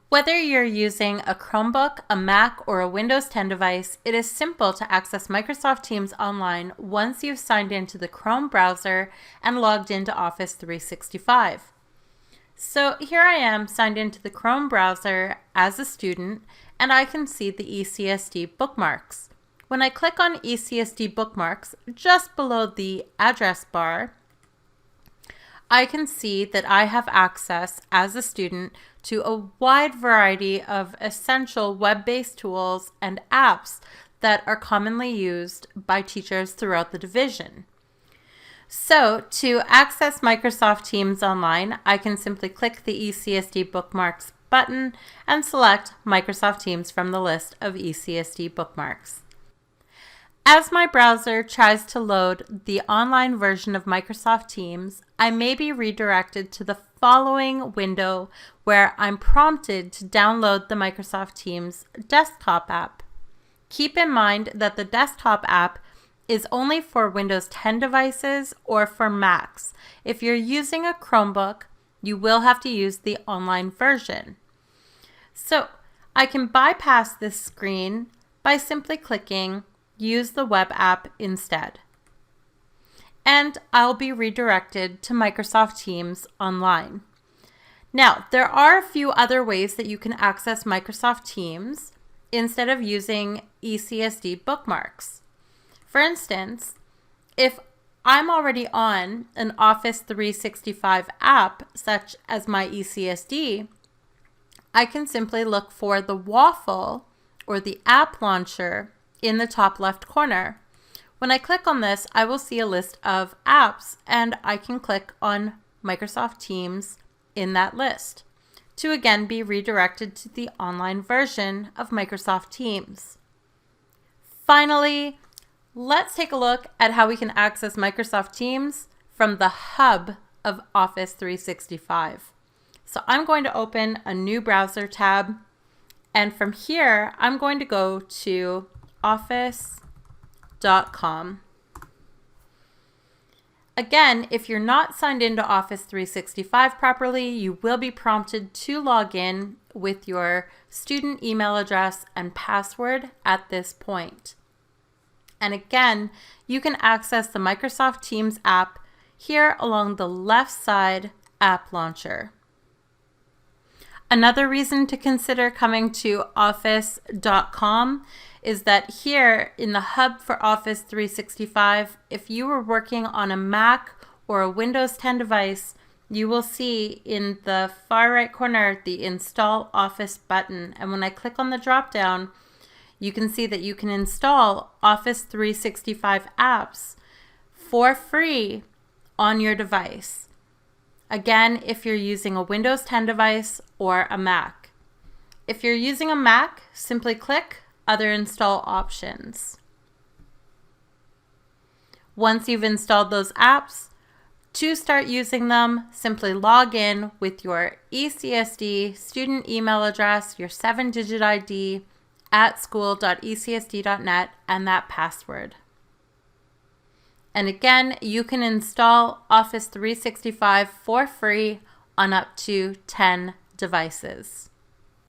Whether you're using a Chromebook, a Mac, or a Windows 10 device, it is simple to access Microsoft Teams online once you've signed into the Chrome browser and logged into Office 365. So here I am signed into the Chrome browser as a student, and I can see the ECSD bookmarks. When I click on ECSD bookmarks just below the address bar, I can see that I have access as a student to a wide variety of essential web-based tools and apps that are commonly used by teachers throughout the division. So to access Microsoft Teams online, I can simply click the ECSD bookmarks button and select Microsoft Teams from the list of ECSD bookmarks. As my browser tries to load the online version of Microsoft Teams, I may be redirected to the following window where I'm prompted to download the Microsoft Teams desktop app. Keep in mind that the desktop app is only for Windows 10 devices or for Macs. If you're using a Chromebook, you will have to use the online version. So I can bypass this screen by simply clicking Use the web app instead. And I'll be redirected to Microsoft Teams online. Now, there are a few other ways that you can access Microsoft Teams instead of using ECSD bookmarks. For instance, if I'm already on an Office 365 app, such as my ECSD, I can simply look for the waffle or the app launcher in the top left corner. When I click on this, I will see a list of apps, and I can click on Microsoft Teams in that list to again be redirected to the online version of Microsoft Teams. Finally, let's take a look at how we can access Microsoft Teams from the hub of Office 365. So I'm going to open a new browser tab, and from here, I'm going to go to office.com. Again, if you're not signed into Office 365 properly, you will be prompted to log in with your student email address and password at this point. And again, you can access the Microsoft Teams app here along the left side app launcher. Another reason to consider coming to office.com is that here in the hub for Office 365, if you were working on a Mac or a Windows 10 device, you will see in the far right corner the Install Office button. And when I click on the drop down, you can see that you can install Office 365 apps for free on your device. Again, if you're using a Windows 10 device or a Mac. If you're using a Mac, simply click Other Install Options. Once you've installed those apps, to start using them, simply log in with your ECSD student email address, your 7-digit ID at school.ecsd.net, and that password. And again, you can install Office 365 for free on up to 10 devices.